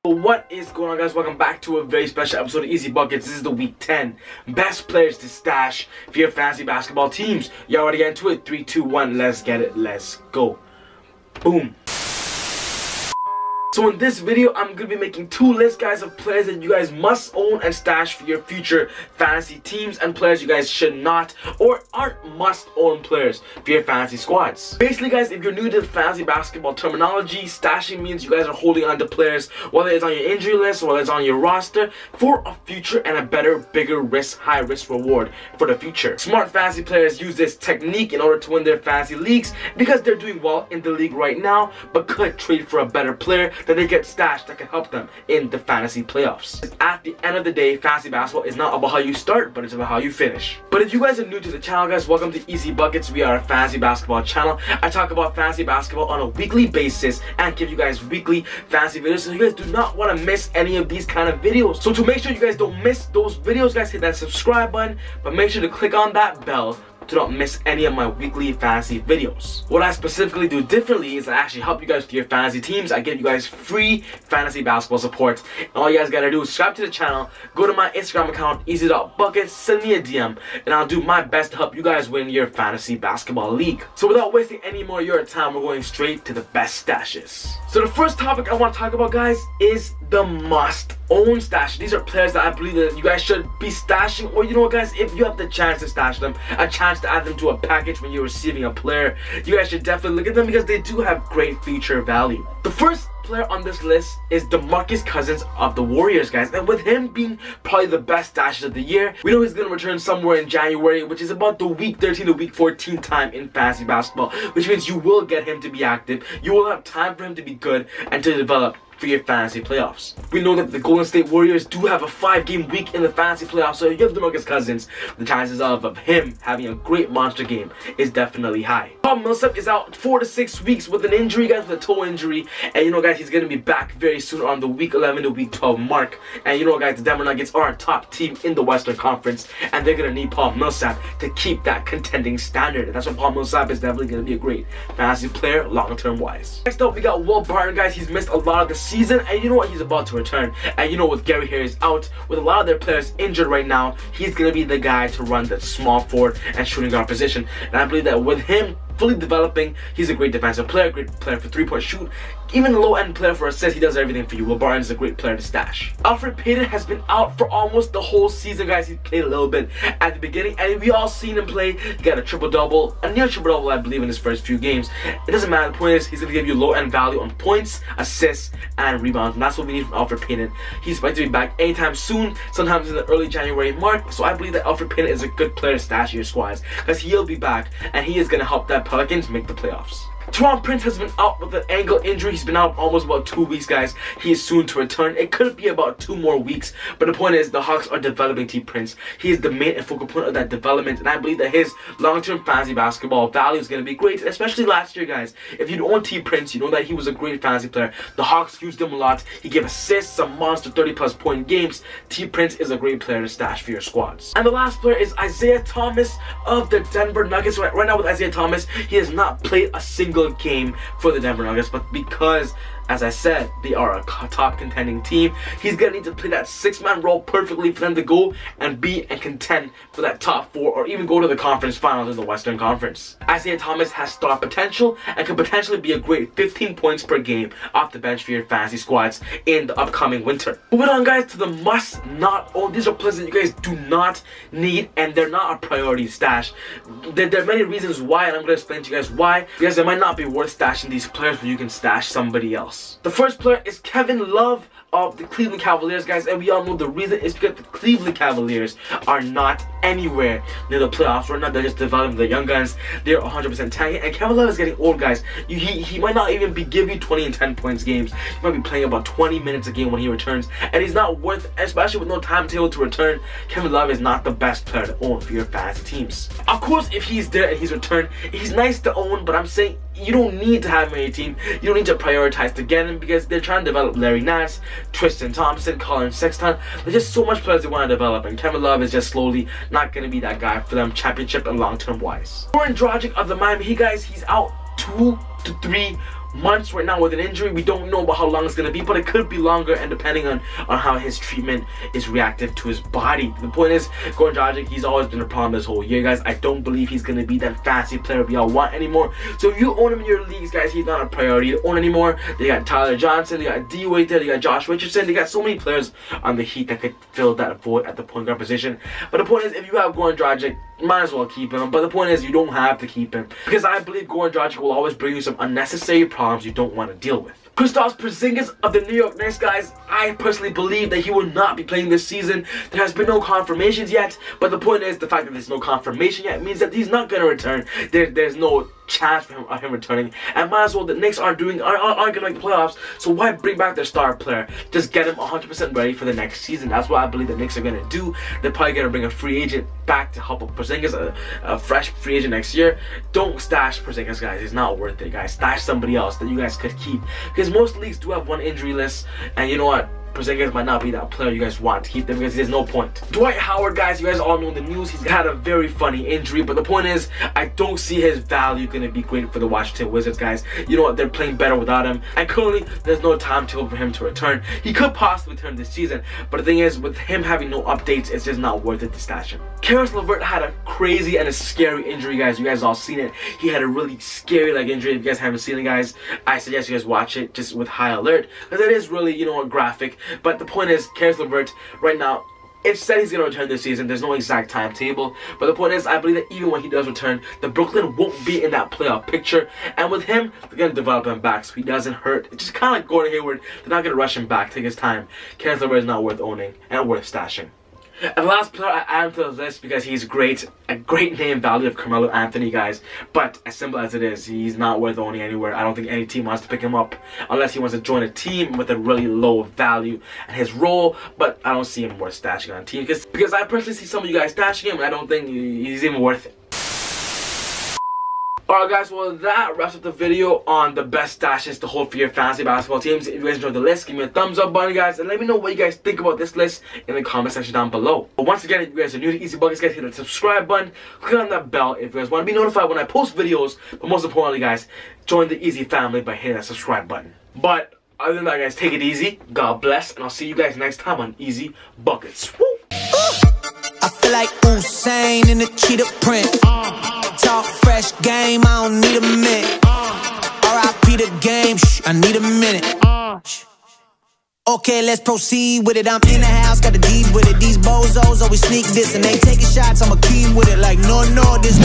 What is going on, guys? Welcome back to a very special episode of Easy Buckets. This is the week 10 best players to stash for your fantasy basketball teams. Y'all ready to get into it? 3, 2, 1, let's get it, let's go. Boom. So in this video, I'm going to be making two lists, guys, of players that you guys must own and stash for your future fantasy teams, and players you guys should not or aren't must-own players for your fantasy squads. Basically, guys, if you're new to the fantasy basketball terminology, stashing means you guys are holding on to players, whether it's on your injury list or whether it's on your roster, for a future and a better, bigger risk, high risk reward for the future. Smart fantasy players use this technique in order to win their fantasy leagues because they're doing well in the league right now, but could trade for a better player that they get stashed that can help them in the fantasy playoffs. At the end of the day, fantasy basketball is not about how you start, but it's about how you finish. But if you guys are new to the channel, guys, welcome to Easy Buckets. We are a fantasy basketball channel. I talk about fantasy basketball on a weekly basis and give you guys weekly fantasy videos, so you guys do not want to miss any of these kind of videos. So to make sure you guys don't miss those videos, guys, hit that subscribe button, but make sure to click on that bell to not miss any of my weekly fantasy videos. What I specifically do differently is I actually help you guys with your fantasy teams. I give you guys free fantasy basketball support. And all you guys gotta do is subscribe to the channel, go to my Instagram account, easy.buckets, send me a DM, and I'll do my best to help you guys win your fantasy basketball league. So without wasting any more of your time, we're going straight to the best stashes. So the first topic I want to talk about, guys, is the must-own stash. These are players that I believe that you guys should be stashing, or you know what, guys, if you have the chance to stash them, a chance to add them to a package when you're receiving a player, you guys should definitely look at them because they do have great feature value. The first player on this list is DeMarcus Cousins of the Warriors, guys, and with him being probably the best stashes of the year, we know he's going to return somewhere in January, which is about the week 13 to week 14 time in fantasy basketball, which means you will get him to be active, you will have time for him to be good and to develop for your fantasy playoffs. We know that the Golden State Warriors do have a 5-game week in the fantasy playoffs, so if you have DeMarcus Cousins, the chances of him having a great monster game is definitely high. Paul Millsap is out 4 to 6 weeks with an injury, guys, with a toe injury, and you know, guys, he's going to be back very soon on the week 11 to week 12 mark. And you know, guys, the Denver Nuggets are a top team in the Western Conference, and they're going to need Paul Millsap to keep that contending standard, and that's why Paul Millsap is definitely going to be a great fantasy player long-term wise. Next up, we got Will Barton, guys. He's missed a lot of the season, and you know what, he's about to return. And you know, with Gary Harris out, with a lot of their players injured right now, he's gonna be the guy to run the small forward and shooting guard position. And I believe that with him fully developing, he's a great defensive player, great player for three-point shoot, even low-end player for assists. He does everything for you. Will Barton is a great player to stash. ELFRID Payton has been out for almost the whole season, guys. He played a little bit at the beginning, and we all seen him play. He got a triple-double, a near triple-double, I believe, in his first few games. It doesn't matter. The point is, he's going to give you low-end value on points, assists, and rebounds, and that's what we need from ELFRID Payton. He's expected to be back anytime soon, sometimes in the early January mark, so I believe that ELFRID Payton is a good player to stash in your squads, because he'll be back, and he is going to help that Pelicans make the playoffs. Taurean Prince has been out with an ankle injury. He's been out almost about 2 weeks, guys. He is soon to return. It could be about 2 more weeks, but the point is the Hawks are developing T. Prince. He is the main and focal point of that development, and I believe that his long-term fantasy basketball value is going to be great, especially last year, guys. If you own T. Prince, you know that he was a great fantasy player. The Hawks used him a lot. He gave assists, some monster 30-plus point games. T. Prince is a great player to stash for your squads. And the last player is Isaiah Thomas of the Denver Nuggets. Right now with Isaiah Thomas, he has not played a single game for the Denver Nuggets, but because, as I said, they are a top contending team, he's gonna need to play that 6-man role perfectly for them to go and be and contend for that top 4 or even go to the conference finals in the Western Conference. Isaiah Thomas has star potential and could potentially be a great 15 points per game off the bench for your fantasy squads in the upcoming winter. Moving on, guys, to the must not own. These are players that you guys do not need, and they're not a priority stash. There are many reasons why, and I'm gonna explain to you guys why, because it might not be worth stashing these players, but you can stash somebody else. The first player is Kevin Love of the Cleveland Cavaliers, guys, and we all know the reason is because the Cleveland Cavaliers are not anywhere near the playoffs right now. They're just developing the young guns. They're 100% tanking, and Kevin Love is getting old, guys. He might not even be giving you 20 and 10 points games. He might be playing about 20 minutes a game when he returns, and he's not worth, especially with no timetable to return. Kevin Love is not the best player to own for your fantasy teams. Of course, if he's there and he's returned, he's nice to own, but I'm saying you don't need to have him on your team. You don't need to prioritize to get him because they're trying to develop Larry Nance, Tristan Thompson, Colin Sexton. There's just so much players they want to develop, and Kevin Love is just slowly not going to be that guy for them championship and long-term wise. DRAGIC of the Miami Heat, guys, he's out 2 to 3 months right now with an injury. We don't know about how long it's going to be, but it could be longer, and depending on how his treatment is reactive to his body. The point is, Goran Dragic, he's always been a problem this whole year, guys. I don't believe he's going to be that fancy player we all want anymore. So if you own him in your leagues, guys, he's not a priority to own anymore. They got Tyler Johnson, they got DWIGHT there, they got Josh Richardson, they got so many players on the Heat that could fill that void at the point guard position. But the point is, if you have Goran Dragic, might as well keep him. But the point is, you don't have to keep him, because I believe Goran Dragic will always bring you some unnecessary problems you don't want to deal with. Kristaps Porzingis of the New York Knicks, guys, I personally believe that he will not be playing this season. There has been no confirmations yet, but the point is, the fact that there's no confirmation yet means that he's not going to return. There's no chance for him returning, and might as well, the Knicks aren't going to make the playoffs, so why bring back their star player? Just get him 100% ready for the next season. That's what I believe the Knicks are going to do. They're probably going to bring a free agent back to help with Porzingis, a fresh free agent next year. Don't stash Porzingis, guys. He's not worth it, guys. Stash somebody else that you guys could keep, because most leagues do have one injury list, and you know what? Porzingis might not be that player you guys want to keep them, because there's no point. Dwight Howard, guys, you guys all know the news. He's had a very funny injury, but the point is, I don't see his value going to be great for the Washington Wizards, guys. You know what? They're playing better without him, and currently, there's no timetable for him to return. He could possibly return this season, but the thing is, with him having no updates, it's just not worth it to stash him. KRISTAPS LEVERT had a crazy and a scary injury, guys. You guys all seen it. He had a really scary injury. If you guys haven't seen it, guys, I suggest you guys watch it just with high alert, because it is really, you know, graphic. But the point is, KRISTAPS LEVERT right now, it said he's going to return this season. There's no exact timetable, but the point is, I believe that even when he does return, the Brooklyn won't be in that playoff picture, and with him, they're going to develop him back so he doesn't hurt. It's just kind of like Gordon Hayward. They're not going to rush him back, take his time. KRISTAPS LEVERT is not worth owning and worth stashing. And the last player I added to the list because he's great, a great name value of Carmelo Anthony, guys. But as simple as it is, he's not worth owning anywhere. I don't think any team wants to pick him up unless he wants to join a team with a really low value and his role. But I don't see him worth stashing on a team, because I personally see some of you guys stashing him, and I don't think he's even worth it. Alright, guys, well, that wraps up the video on the best stashes to hold for your fantasy basketball teams. If you guys enjoyed the list, give me a thumbs up button, guys, and let me know what you guys think about this list in the comment section down below. But once again, if you guys are new to Easy Buckets, guys, hit the subscribe button, click on that bell if you guys want to be notified when I post videos. But most importantly, guys, join the Easy family by hitting that subscribe button. But other than that, guys, take it easy, God bless, and I'll see you guys next time on Easy Buckets. Woo! I feel like Usain in the cheetah print. Talk fresh game, I don't need a minute. R.I.P. the game, I need a minute. Okay, let's proceed with it. I'm in the house, got the deed with it. These bozos always sneak this, and they taking shots, I'ma keep with it. Like, no, this